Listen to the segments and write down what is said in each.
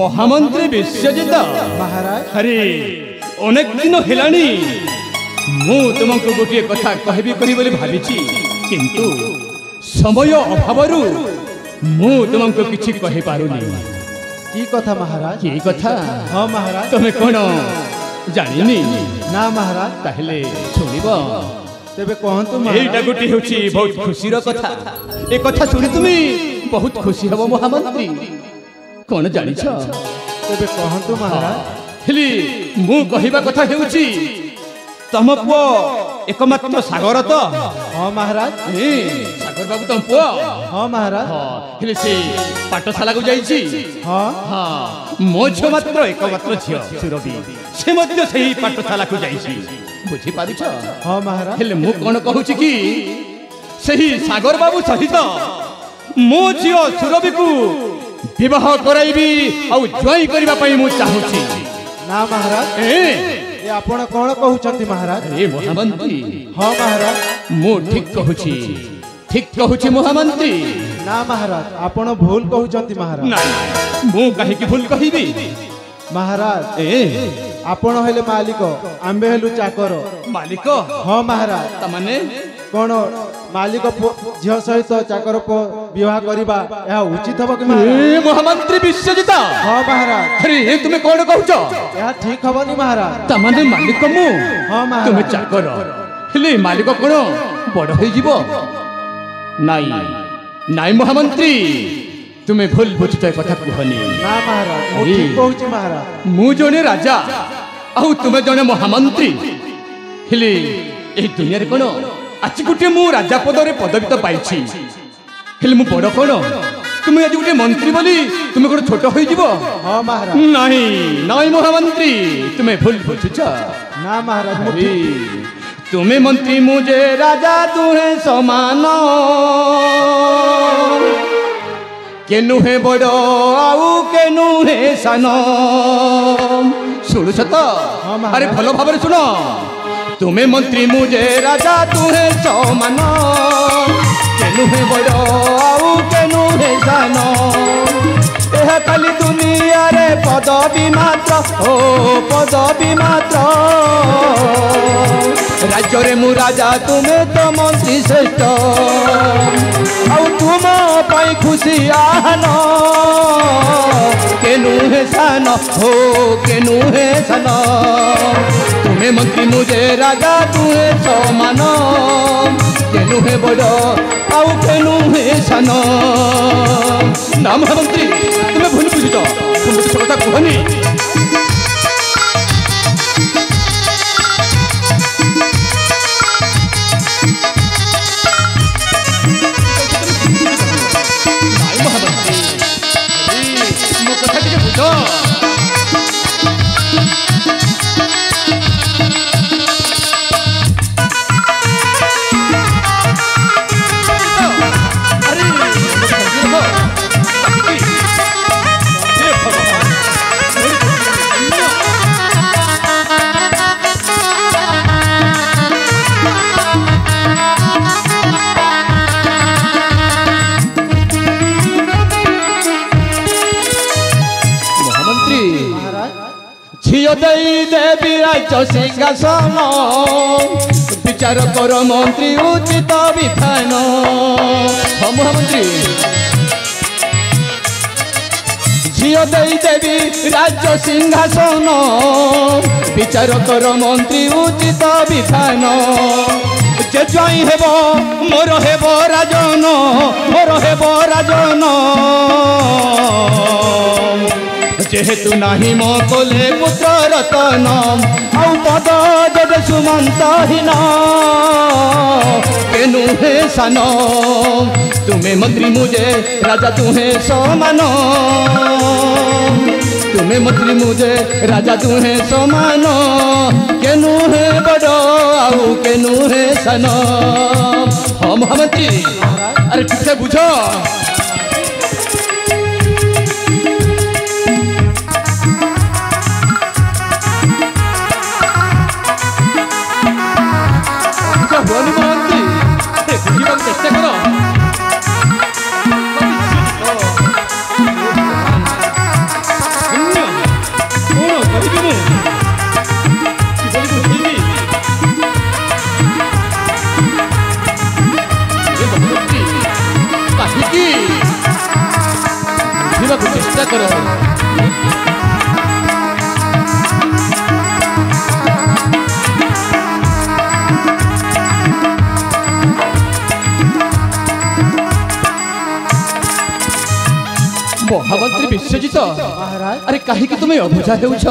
महामंत्री विश्वजित महाराज अरे अनेक दिन हेलानी मु तुमको गोटे कथा कहबी कहि बोली भाबिछि किंतु समय अभावरु मु तुमको किछि कहि पारुनी। की कथा महाराज? की कथा? हाँ महाराज। तुमे कोन जानिनी? ना महाराज। ताहले सुनिबो तेबे कहंतु महाराज। एटा गोटे होछि बहुत खुशीर कथा। ए कथा सुनि तुमी बहुत खुशी हबो महामंत्री। कोन जानिछ? तेबे कहंतु महाराज। हेली मु कहिबा कथा हेउछि तम पुओ एकमात्र सागर तो? हाँ महाराज। सागर बाबू तम पुओ? हाँ महाराज। हेले से पाठशाला को जाइछि? हाँ हाँ मो झियो मात्र एकमात्र झियो सुरभि से मध्य सही पाठशाला को जाइछि बुझी पारुछ? हाँ महाराज। हेले मु कोन कहूछि कि सही सागर बाबू सहित मो झियो सुरभि को विवाह कराइबी आ ज्वाई करबा पई मु चाहूछि। ना महाराज। ए आपण कोन कहउछंती महाराज? ए महामंत्री। हाँ महाराज। मु ठीक कहूछि महामंत्री। ना महाराज आपण भूल कहउछंती महाराज। ना मु काहे कि भूल कहिबी महाराज? आपण हेले मालिक आंबे हेलु चाकर। मालिक? हाँ महाराज। त माने कोन मालिक झियो सहित चाकर विवाह करबा या उचित हबो कि महाराज? महामंत्री विश्वजित। हाँ महाराज। अरे तुमे कोन कहउछ? या ठीक हबनी महाराज। त माने मालिक मु? हाँ महाराज। तुमे चाकर हेले मालिक कोन बड़ होई जीवो? नाई महामंत्री तुमे भूल बुझित कथा कहनी। ना महाराज मु ठीक कहउछि महाराज। मु जने राजा आउ तुमे जने महामंत्री हेले एही दुनिया रे कोन आज गुटे मु राजा पदरे पदवी तो पाइछि हेले मु बड़ कोन तुमे आज गुटे मंत्री बोली तुमे कोन छोट होई जीवो? हाँ महाराज। नाई महामंत्री तुमे भूल बुझिछ। ना महाराज मु तुमे मंत्री मुझे राजा तुहे समान केनु हे बड़ आउ केनु हे सान शुणुछ तो? अरे भल भाव शुण तुमे मंत्री मुझे राजा तुहे समान केनु हे बड़ आउ केनु हे सान एह खाली दुनिया रे पदवी मात्र ओ पदवी मात्र राज्य रे मु राजा तुमे तो मंत्री श्रेष्ठ आउ तुम पाई खुशी आहन केनु हे सान हो केनु हे सान तुमे मंत्री मुझे राजा तुहे समान केनु हे बड़ आउ केनु हे सान। ना महामंत्री तुमे भूल बुझित तुम कथा कहनी। देवी राज्य सिंहासन विचार कर मंत्री उचित विधान। हाँ महामंत्री झियो देवी राज्य सिंहासन विचार कर मंत्री उचित विधान जे ज्वाई हेब मोर हेब राजन मोर हेब राजन जेहेतु नाही मो कोले पुत्र रतन आउ पद जद सुमंतहीन केनु हे सान तुमे मंत्री मुझे राजा तुहे समान तुमे मंत्री मुझे राजा तुहे समान केनु हे बड़ आउ केनु हे सान। हाँ महामंत्री अरे ठीक से बुझ चेष्टा करो ଚେଷ୍ଟା କର। महामंत्री विश्वजित महाराज अरे कहीं तुम्हें अबुझा हेउछ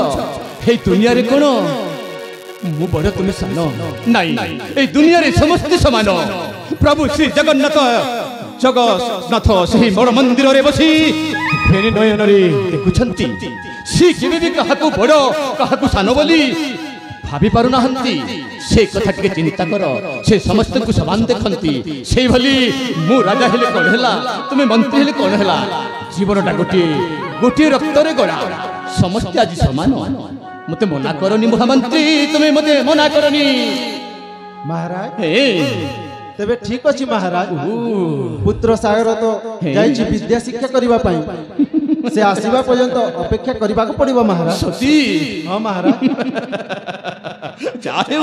हे दुनिया रे कोन मु बड़ तुम सान नहीं ए दुनिया रे समस्त समान प्रभु श्री जगन्नाथ जगन्नाथ सही बड़ मंदिर रे बसी फेरी नयन रे देखुछंती सी केबे भी काहाकू बड़ काहाकू सान बोली भाभी पारु नाहंती से कथा के चिंता कर से समस्त को समान देखंती से भली मु राजा हेले कोन हैला तुमे मंत्री हेले कोन हैला जीवनटा गोटे गोटे रक्त रे गड़ा समस्त आज समान मते मना करनी महामंत्री तुमे मते मना करनी महाराज हे तेबे ठीक अछि महाराज पुत्र सागर तो जाइछि विद्या शिक्षा करिवा पई से आसीबा पर्यंत अपेक्षा करिबा को पड़िबो महाराज सती हां महाराज चाहे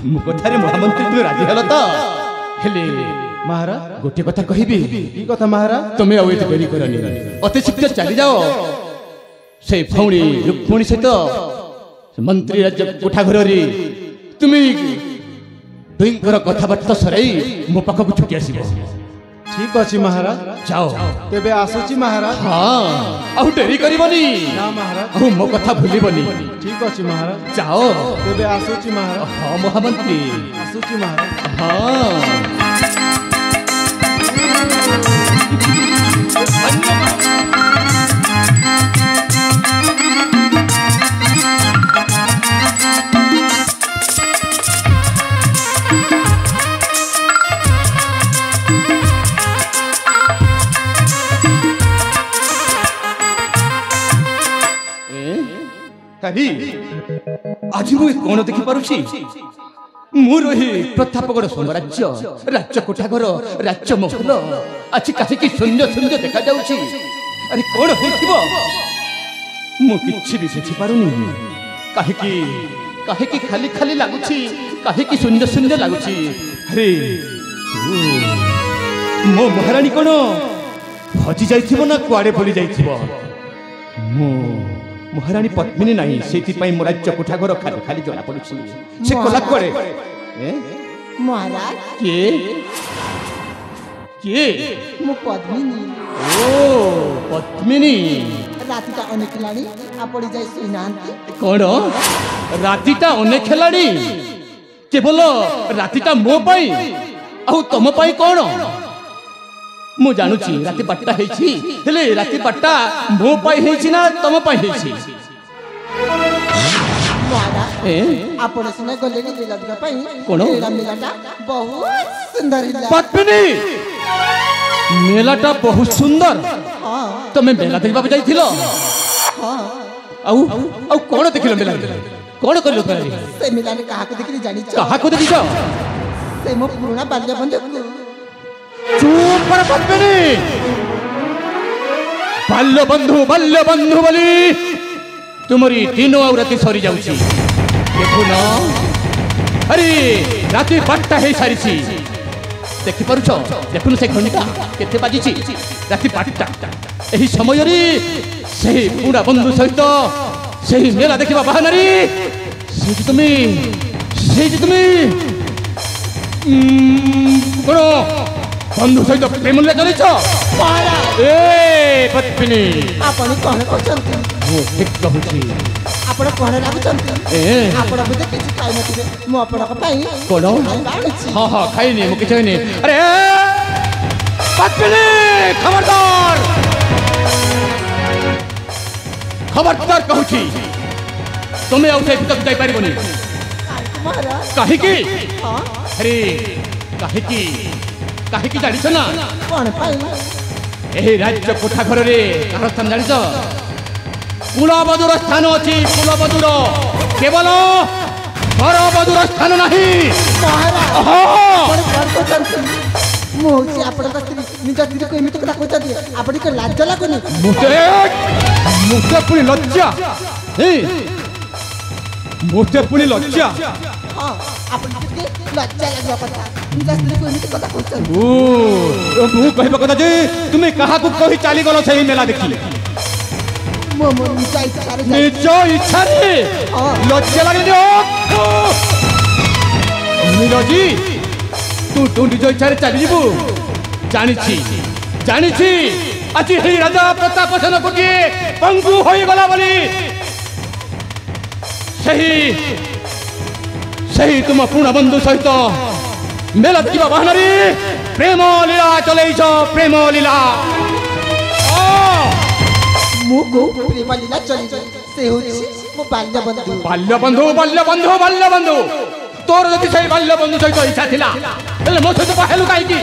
मु कथारे महामंत्री तुमे राजी हलो त हेले महाराज गोटे कथा कहिबी की कथा महाराज तुमे अब एते देरी करनी अति शीघ्र चली जाओ से भौणी रुक्मणी सहित मंत्री राज्य कोठा घर रे तुमे दुईकर कथाबार्ता सराई मो पाखक छुटी आसीबो ठीक अछि महाराज जाओ तेबे आसुची महाराज हां आउ देरी करबनी ना महाराज आउ मो कथा भूलिबनी ठीक अछि महाराज जाओ तेबे आसुची महाराज हां महामंत्री आसुची महाराज हां कभी आज मु कोन देखि पारुछि मोर ही प्रतापगढ़ साम्राज्य राज्य कोठाघर राज्य महल आज काहे शून्य शून्य देखा जाउछि अरे कोन होइथिबो मु किछि भी बुझि पारुनी काहे की खाली खाली लागुछि काहे की शून्य शून्य लागुछि अरे मो महारानी कोन भजी जाइथिबो ना कुआडे पड़ी जाइथिबो मो महारानी पद्मिनी नहीं से मो राज्य कोठाघर खाली खाली जना पड़ुछि से कोला कोड़े महाराज के मु पद्मिनी ओ पद्मिनी रातिटा अनेक लाणी आपड़ी जाई सुनांती कोन रातिटा अनेक खेलाड़ी केवल रातिटा मो पाई आउ तम पाई कोन मु जानुची राति पाट्टा हेछि हेले राति पाट्टा मो पाई हेछि ना तम पाई हेछि महाराज आपण सुने गले नि लीला पाई कोन एला मेलाटा बहुत सुंदर हिला पद्मिनी मेलाटा बहुत सुंदर हां तमे मेला देखबा जाइथिलो हां आउ आउ कोन देखिलो मेला कोन करलो तोरी से मेला ने कहा को देखि जानि छ कहा को देखिছো से मो पुराना बाल्य बंधु चुप कर पद्मिनी बाल्य बंधु बोली तुमरी दिनो आ राति सरी जाउची देखु न अरे राति 8टा हे सारिची देखि परुछ देखुन से घंटा केते बाजिची राति 8टा एही समय रे सेही पुडा बंधु सहित सेही मेला देखिबा बाहानारी सेही तुमी कोन बंधु सहित प्रेम ले चलिछ महाराज ए पद्मिनी आपण कोन करछंती वो ठीक कहूची आपण कोन लागुछंती ए आपण बुझे किछि खाइ नथिबे मु आपण को पाई कोन बाणिछि हां हां खाइनी मु किछ नहीं अरे पद्मिनी खबरदार कहूची तुम्हें आउ से भीतर जाई पारिबनी महाराज काहे की हां अरे काहे की जानिछ ना कोन पाई एही राज्य कोठा घर रे कार स्थान जानिछ कुलबधुर स्थान अछि कुलबधुर केवल बरबधुर स्थान नहीं महाराज आपण कोन करछंती मु होछि आपण का स्त्री निज स्त्री को एमिति कथा कहछंती आपण के लाज लागुनी मुझे पुणी लज्जा मुझे पुणी लज्जा हां आपण के लज्जा लागो कथा निज स्त्री को एमिति कथा कहछंती ओ मु कहबा कथा जे तुमे कहा को कहि चाली गलो सही मेला देखि ମୁଁ ମୋ ନିଜ ଇଚ୍ଛାରେ ନିଜ ଇଚ୍ଛାରେ ଲଜ୍ଜା ଲାଗେନି ନିରଜି ତୁ ନିଜ ଇଚ୍ଛାରେ ଚାଲିଯିବୁ ଜାଣିଛି ଆଜି ଏହି ରାଜା ପ୍ରତାପ ସେନକୁ କିଏ ପଙ୍ଗୁ ହୋଇଗଲା ବୋଲି ସେହି ତୁମ ପୁରୁଣା ବନ୍ଧୁ ସହିତ ମେଲା ଦେଖିବା ବାହାନାରେ ପ୍ରେମ ଲୀଳା ଚଲେଇଛ ପ୍ରେମ ଲୀଳା ମୁଁ କୋଉ ପ୍ରେମ ଲୀଳା ଚଲେଇଛି ସେ ହେଉଛି ମୋ ବାଲ୍ୟବନ୍ଧୁ ତୋର ଯଦି ସେଇ ବାଲ୍ୟବନ୍ଧୁ ସହିତ ଇଚ୍ଛା ଥିଲା ହେଲେ ମୋ ସହିତ ବାହାଲୁ କାହିଁକି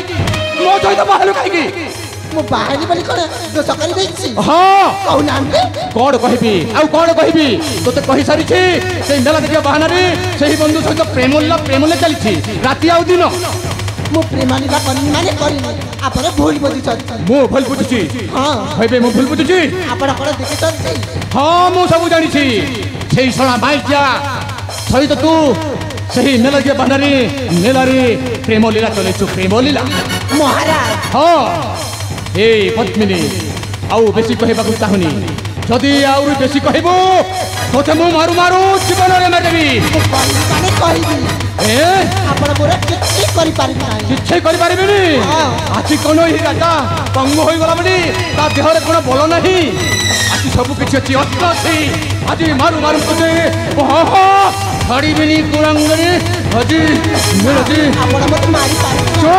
ମୁଁ ବାହାରି ବୋଲି କଣ ଦୋଷ କରି ଦେଇଛି ହଁ କହୁନାହାନ୍ତି କଣ କହିବି ତୋତେ କହିସାରିଛି ସେଇ ମେଲା ଦେଖିବା ବାହାନାରେ ସେହି ବନ୍ଧୁ ସହିତ ପ୍ରେମ ଲୀଳା ଚାଲିଛି ରାତି ଆଉ ଦିନ ମୁଁ ପ୍ରେମ ଲୀଳା କରିନି ମାନେ କରିନି ଆପଣ ଭୁଲ ବୁଝୁଛନ୍ତି ମୁଁ ଭୁଲ ବୁଝୁଛି ହଁ କହିବେ ମୁଁ ଭୁଲ ବୁଝୁଛି ଆପଣ କଣ ଦେଖିଛନ୍ତି ହଁ ମୁଁ ସବୁ ଜାଣିଛି ସେଇ ଶଳା ମାଇକିଆ ସହିତ ତୁ ସେହି ମେଲା ଦେଖିବା ବାହାନାରେ ମେଲାରେ ପ୍ରେମ ଲୀଳା ଚଲେଇଛୁ ପ୍ରେମ ଲୀଳା ମହାରାଜ ହଁ ଏ ପଦ୍ମିନୀ ଆଉ ବେଶୀ କହିବାକୁ ଚାହୁଁନି ଯଦି ଆହୁରି ବେଶୀ କହିବୁ ତୋତେ ମୁଁ ମାରୁ ଜୀବନରେ ମାରିଦେବି ମାନେ କହିବି ଆପଣ ମୋର କିଛି କରିପାରିବିନି ଆଜି କଣ ଏହି ରାଜା ପଙ୍ଗୁ ହୋଇଗଲା ବୋଲି ତା ଦେହରେ କଣ ବଳ ନାହିଁ ଆଜି ସବୁ କିଛି ଅଛି ଅସ୍ତ୍ର ଅଛି ଆଜି ମାରୁ ତୋତେ ଛାଡ଼ିବିନି କୁରାଙ୍ଗରେ ଆଜି ଆପଣ ମତେ ମାରିପାରିବେ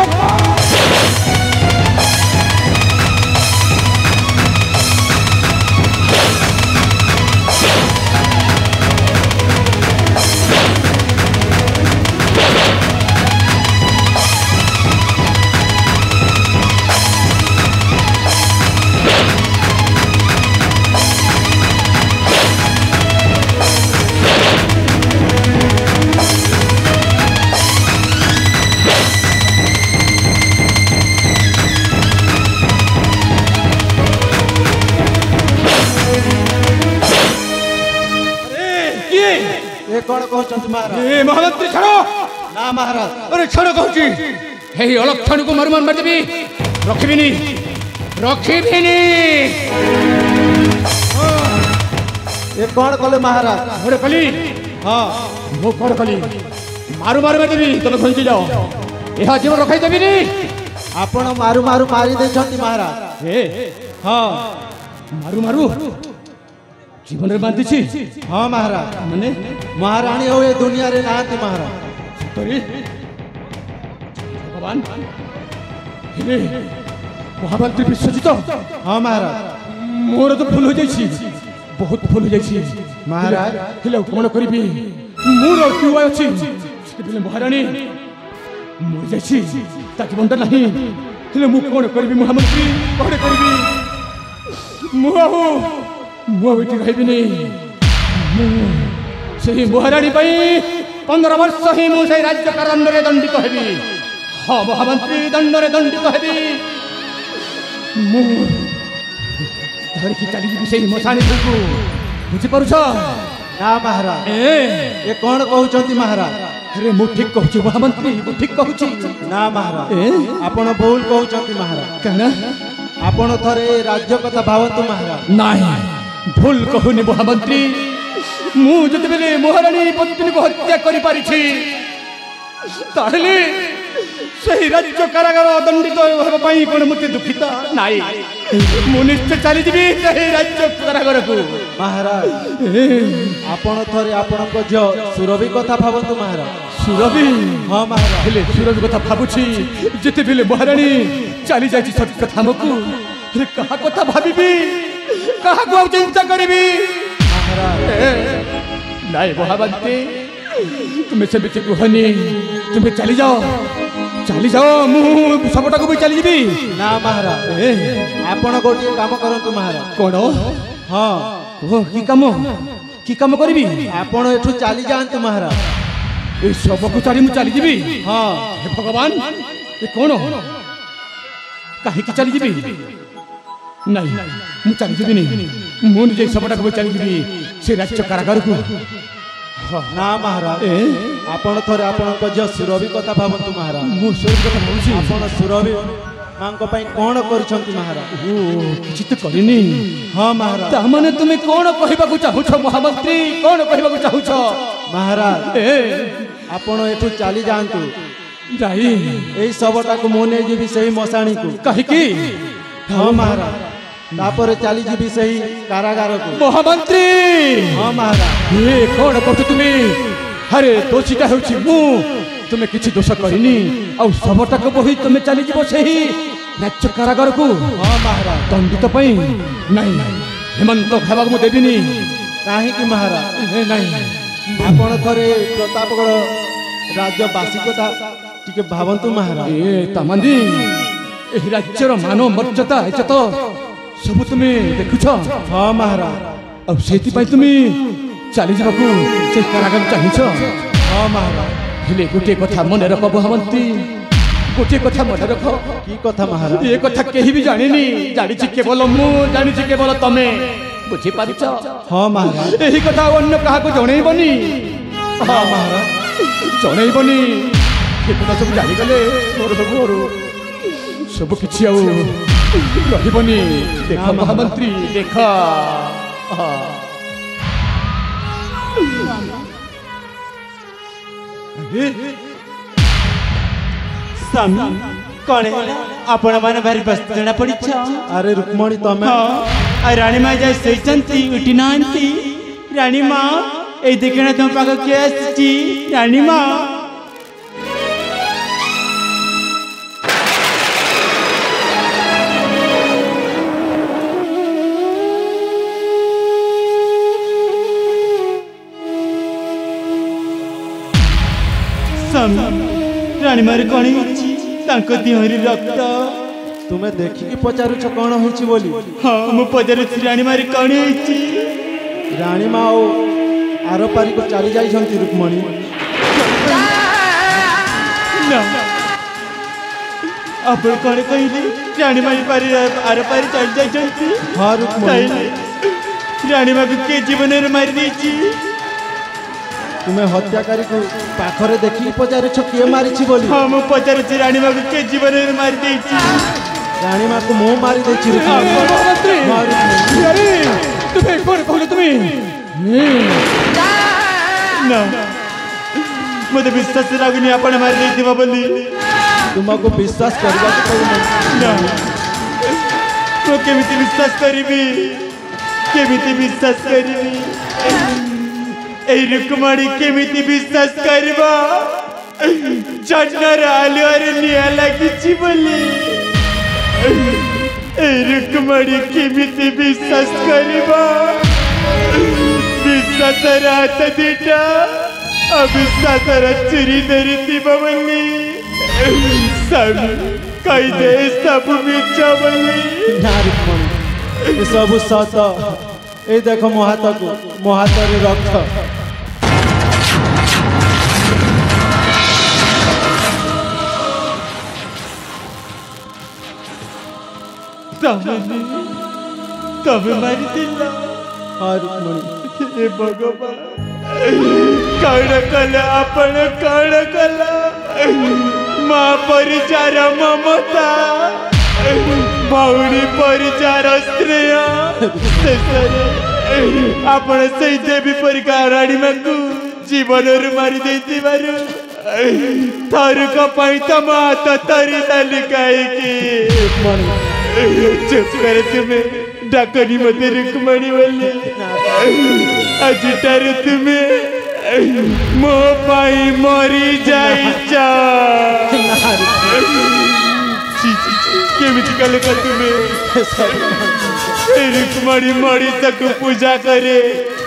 कौन कहते महाराज महामंत्री छाड़ो ना महाराज अरे छाड़ो कहूँ हे अलक्षण को मारू मारदेवी रखिबिनी ये कौन कले महाराज अरे कली हाँ मो कौन कली मारू मारदेवी तुम घुंची जाओ यह जीवन रखाई देवी आपण मारू मारी देछंती महाराज हाँ मारू जीवन रे बांधी हाँ महाराज माने महारानी हो ये दुनिया रे नाती महाराज सतरी भगवान हे महामंत्री विश्वजित हाँ महाराज मोर तो भूल हो जाइछि बहुत भूल हो जाइछि महाराज हेलो कोन करबी मोर क्यों अछि से महारानी मोर जाइछि ता जीवन नहीं हेलो मु कोन करबी महामंत्री कोन करबी मु बेटी कहबिनी ସେହି ମହାରାଣୀ ପାଇଁ 15 ବର୍ଷ ହିଁ ମୁଁ ସେହି ରାଜ୍ୟ କାରାନ୍ଦରେ ଦଣ୍ଡିତ ହେବି ହଁ ମହାମନ୍ତ୍ରୀ ଦଣ୍ଡରେ ଦଣ୍ଡିତ ହେବି ମୁଁ ଧରିକି ଚାଲିଯିବି ସେହି ମଶାଣୀକୁ ବୁଝିପାରୁଛ ନା महाराज ये कौन कहउचंती महाराज अरे मु ठीक कहूची महामंत्री मु ठीक कहूची ना महाराज आपण भूल कहउचंती महाराज कहना आपण थरे राज्य कथा भावंतु महाराज नाही भूल कहूनी महामंत्री मु जते बेले महारानी पत्नी को हत्या करि पारिछि ताहले सही राज्य कारागार दंडित होबा पई कोन मते दुखित नाही मु निश्चय चली जीवी सही राज्य कारागार को महाराज आपण थरे आपण को जो सुरभि कथा भावंतु महाराज सुरभि हां महाराज हेले सुरभि कथा भाबुछि जते बेले महारानी चली जाछि सत कथा मकु हे कहा कथा भाबिबी कहा को चिंता करबी नहीं महामंत्री तुम्हें से बेचे कुहनी तुम्हें चली जाओ मु सबटा को भी चली जीवी ना महाराज आपण गोटे काम करंतु महाराज कोन हां ओ की काम करबी आपण एठु चली जांतु महाराज ए सब को चली मु चली जीवी हां हे भगवान ए कोन काहे की चली जीवी नहीं मु चली जीवी नहीं मु निजे सबटा को चली जीवी से राज्य कारागार को ना महाराज आपण थरे आपण को जो सुरभि कथा भावंतु महाराज मु सुरभि कथा बोलछि आपण सुरभि ମାଙ୍କ ପାଇଁ କଣ କରୁଛନ୍ତି ମହାରାଜ? ଓ କିଛି ତ କରିନି। ହଁ ମହାରାଜ। ତାମାନେ ତୁମେ କଣ କହିବାକୁ ଚାହୁଁଛ ମହାମନ୍ତ୍ରୀ? କଣ କହିବାକୁ ଚାହୁଁଛ? ମହାରାଜ ଏ ଆପଣ ଏଠୁ ଚାଲି ଯାଆନ୍ତୁ। ଯାଇ ଏଇ ଶବଟାକୁ ମୁଁ ନେଇଯିବି ସେହି ମଶାଣୀକୁ। କାହିଁକି? ହଁ ମହାରାଜ। ତାପରେ ଚାଲିଯିବି ସେହି କାରାଗାରକୁ। ମହାମନ୍ତ୍ରୀ ହଁ ମହାରାଜ। ଏ କଣ କରୁଛ ତୁମେ? ଆରେ ଦୋଷୀଟା ହେଉଛି ମୁଁ। ତୁମେ କିଛି ଦୋଷ କରିନି ଆଉ ଶବଟାକୁ ବୋହି ତୁମେ ଚାଲିଯିବ ସେହି ରାଜ୍ୟ କାରାଗାରକୁ। ହଁ ମହାରାଜ। ଦଣ୍ଡିତ ପାଇଁ ନାଇଁ ହେମନ୍ତ ଖାଇବାକୁ ମୁଁ ଦେବିନି। କାହିଁକି ମହାରାଜ? ନାଇଁ ଆପଣ ଥରେ ପ୍ରତାପଗଡ଼ ରାଜ୍ୟବାସୀ କଥା ଟିକେ ଭାବନ୍ତୁ ମହାରାଜ। ଏ ତାମାନ୍ଦି ଏହି ରାଜ୍ୟର ମାନ ମର୍ଯ୍ୟାଦା ଇଜ୍ଜତ ସବୁ ତୁମେ ଦେଖୁଛ। ହଁ ମହାରାଜ। ଆଉ ସେଇଥିପାଇଁ ତୁମେ ଚାଲିଯିବାକୁ ସେ କାରାଗାର ଚାହିଁଛ। ହଁ ମହାରାଜ। ହେଲେ ଗୋଟିଏ କଥା ମନେ ରଖ ମହାମନ୍ତ୍ରୀ, ଗୋଟିଏ କଥା ମନେ ରଖ। କି କଥା ମହାରାଜ? ଏ କଥା କେହି ବି ଜାଣିନି, ଜାଣିଛି କେବଳ ମୁଁ, ଜାଣିଛି କେବଳ ତମେ। ବୁଝିପାରୁଛ? ହଁ ମହାରାଜ। ଏହି କଥା ଆଉ ଅନ୍ୟ କାହାକୁ ଜଣେଇବନି। ହଁ ମହାରାଜ। ଜଣେଇବନି। ଏ କଥା ସବୁ ଜାଣିଗଲେ ମୋର ସବୁ କିଛି ଆଉ ରହିବନି। ଦେଖ ମହାମନ୍ତ୍ରୀ ଦେଖ। ସ୍ୱାମୀ କଣ ଆପଣ ମାନେ ଭାରି ବ୍ୟସ୍ତ ଜଣା ପଡ଼ିଛ? ଆରେ ରୁକ୍ମଣୀ ତମେ? ଆଉ ରାଣୀମା ଯାଇ ଶୋଇଛନ୍ତି, ଉଠି ନାହାନ୍ତି? ରାଣୀମା ଏଇ ଦେଖିଣା ତମ ପାଖ କିଏ ଆସିଛି? ରାଣୀମା ରାଣୀମାରେ କଣ ହେଇଛି? ତାଙ୍କ ଦେହରେ ରକ୍ତ। ତୁମେ ଦେଖିକି ପଚାରୁଛ କଣ ହେଇଛି ବୋଲି? ହଁ ମୁଁ ପଚାରୁଛି ରାଣୀମାରେ କଣ ହେଇଛି? ରାଣୀମା ଆଉ ଆର ପାରିକୁ ଚାଲି ଯାଇଛନ୍ତି ରୁକ୍ମଣୀ। ନା ଆପଣ କଣ କହିଲେ? ରାଣୀମାରି ପାରି ଆର ପାରି ଚାଲି ଯାଇଛନ୍ତି? ହଁ ରୁକ୍ମଣୀ। ରାଣୀମାକୁ କିଏ ଜୀବନରେ ମାରି ଦେଇଛି? ତୁମେ ହତ୍ୟାକାରୀକୁ ପାଖରେ ଦେଖିକି ପଚାରୁଛ କିଏ ମାରିଛି ବୋଲି? ହଁ ମୁଁ ପଚାରୁଛି ରାଣୀମାକୁ କିଏ ଜୀବନରେ ମାରି ଦେଇଛି? ରାଣୀମାକୁ ମୁଁ ମାରି ଦେଇଛି ରୁକ୍ମଣୀ। ମହାମନ୍ତ୍ରୀ ହଁ ରୁକ୍ମଣୀ। ଆରେ ତୁମେ କଣ କହୁଛ ତୁମେ? ନା ମୋତେ ବିଶ୍ୱାସ ଲାଗୁନି ଆପଣ ମାରି ଦେଇଥିବ ବୋଲି। ତୁମକୁ ବିଶ୍ୱାସ କରିବାକୁ ପଡୁନି। ନା ମୁଁ କେମିତି ବିଶ୍ୱାସ କରିବି? କେମିତି ବିଶ୍ୱାସ କରିବି? এই রুকমাণী কেমিতি বিশ্বাস করব? জন্নর আলোরে নিয়া লাগিছি বলি এই রুকমাণী কেমিতি বিশ্বাস করব? বিশ্বাসের হাত দিটা অবিশ্বাসের চুরি ধরিথিব বলি স্বামী কইদে সবু মিছ বলি। না ରୁକ୍ମଣୀ, ଏସବୁ ସତ। ଏଇ ଦେଖ ମୋ ହାତକୁ, ମୋ ହାତରେ ରକ୍ତ। তবে মারিছিল? ହଁ ରୁକ୍ମଣୀ। हे भगवान कौन कला आपण कौन कला माँ परिचार ममता भौणी परिचार स्त्रिय आपण से देवी परिका राणीमा को जीवन मारी देथिबारु थरुक पई तम हाथ तरी ताली काईकी चुप करे तुम्हें डाकनी मते रुक्मणी बोले आज तारे तुम्हें मो पाई मरी जाइचा केमिति कले का तुम्हें रुक्मणी मरी तक पूजा करे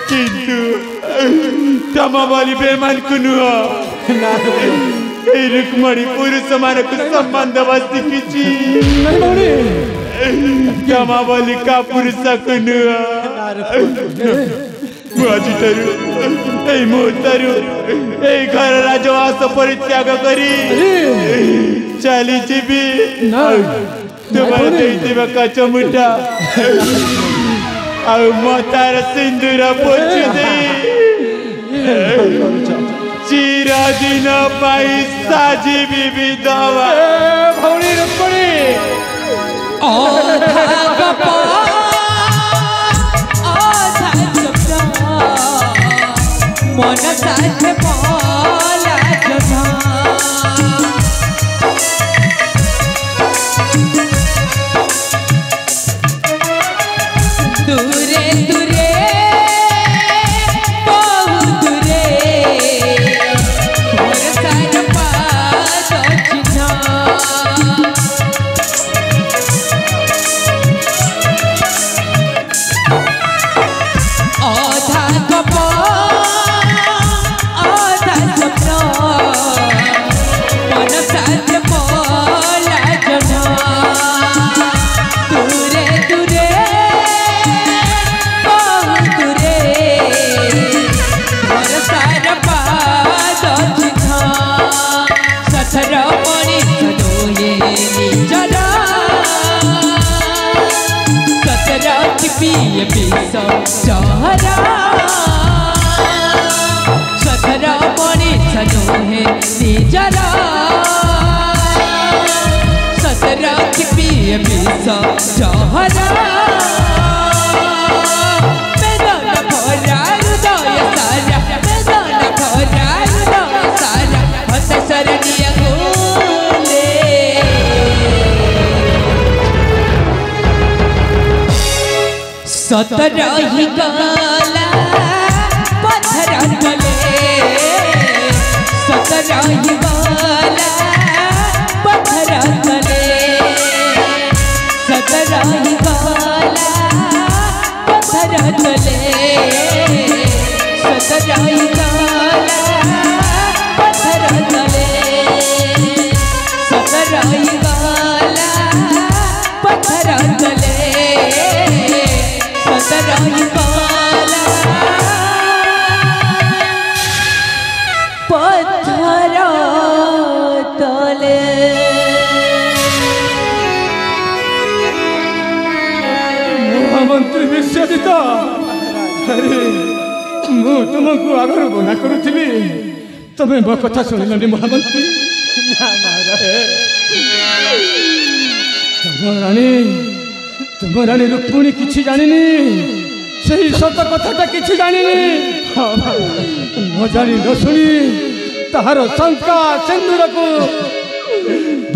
किंतु तम वाली बेमान को नुह रुक्मणी पुरुष मान को संबंध बस्ती किची जमावली का पुरुष को नुह मुझे मुहूर्तरु घर राजवास परित्याग करी चली जीवी तुम्हारे कचमुटा मतार सिंदूर पोछि दे चिरदिन पाई साजीबी विधवा भौणी रुक्मणी मन साथ बोला जमा दूरे दूरे बहुत दूरे मोर साथ पास चिन्ह आधा कप आधा सपना मन साथ बोला जना दूरे दूरे बहुत दूरे मोर साथ पास चिन्ह सथर मणि सलोए निजरा सतरा पिए विष चहरा सतरा मणि सलोहे निजरा सतरा पिए विष चहरा बेदन भरा हृदय सारा बेदन भरा हृदय सारा हत शरणिय गोले सतरही गला पत्थर तले सतरही गला पत्थर तले सतरही गला पत्थर तले सतरही गला पत्थर तले सतरही गला पत्थर तले सतरही गला पत्थर तले महामंत्री विश्वासित अरे मु तुमको आगर मना करुଥିଲି तमे मो कथा सुनिलनि महामंत्री तुम रानी रुक्मिणी किछि जानिनी सही सत कथाटा किछि जानिनी न जानी न शुणी ताहार शंका सिंदूर को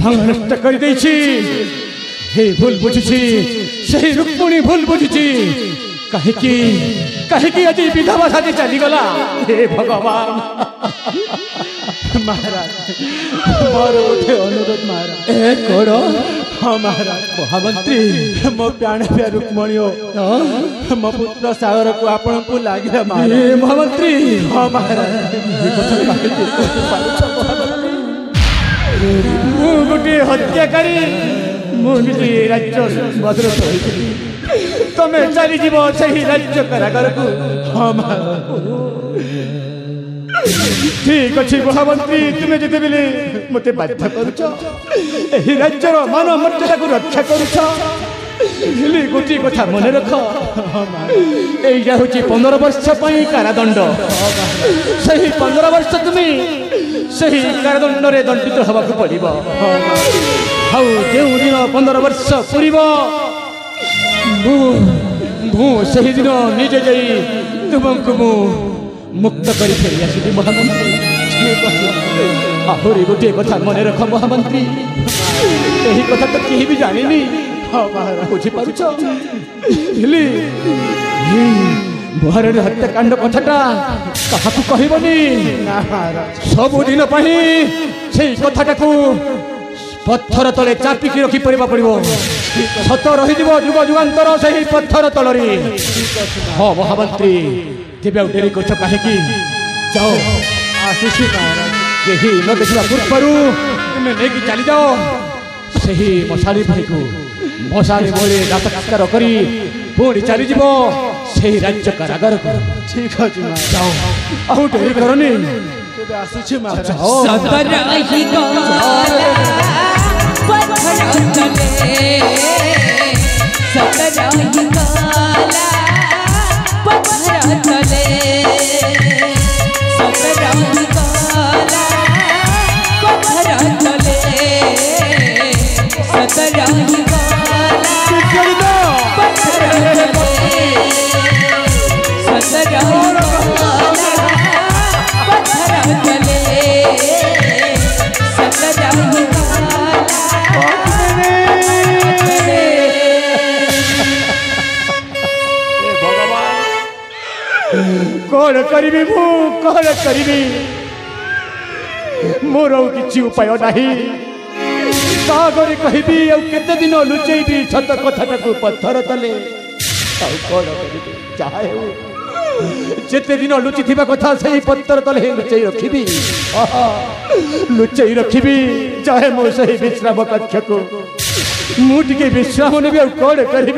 भंग नष्ट कर देछि हे भूल बुझिछि सही रुक्मिणी भूल बुझिछि कहीं आज विधवा साथी चली गला हे भगवान महाराज मोर गोटे अनुरोध महाराज ए करो हाँ महाराज महामंत्री मो प्राण प्रिय रुक्मणी मो पुत्र सागर को आपण को लागिला महाराज ए महामंत्री हाँ महाराज मु गोटे हत्याकारी मुझे राज्य भद्रत होइଥିଲି तमे चली जीव सही राज्य कारागार को हाँ महाराज ठीक अच्छे महामंत्री तुम्हें जिते बेले मत बाध्य करुच राज्यर मान मर्यादा को रक्षा करुच गोटे कथा मन रख यही हूँ 15 वर्ष कारादंड सही 15 वर्ष तुम्हें सही कारादंड में दंडित हवा पड़ो हाउ जो दिन 15 वर्ष पूरब सही दिन निजे जा तुमको मु मुक्त कर फेरी आसि महामंत्री आहरी गोटे कथा मन रख महामंत्री यही कथा तो कहीं भी जानी बुझीपार बुहार हत्याकांड कथाटा क्या कहबनी सबुदिन से कथाटा को पत्थर तले चापिकी रखी पड़वा पड़ो सत रही जुग जुगांतर से पत्थर तलरी हाँ महामंत्री तेज डेरी कर कहीं जाओ आशीष महाराज यही न देखा पूर्व तुम्हें नहीं चली जाओ सही मशाली भाई को मशाली भले नाटकार करी पुणी चली जीव से राज्य कारागार को ठीक अच्छे जाओ आहू डेरी करनी आशीष महाराज सतरही गला पत्थर तले सतरही गला पत्थर तले सतरही गला पत्थर तले सतरही गला कौन करी मु कौन करी मोर किसी उपाय नहीं कागरे कहबी आ केते दिन लुचेबी सत कथाटा को पत्थर तले कौन चाहे जेते दिन लुचि थिबा कथा सही पत्थर तले लुचई रखिबी लुचई रखिबी चाहे मो सही विश्राम कक्ष को मुझे विश्राम नेबी कौन करी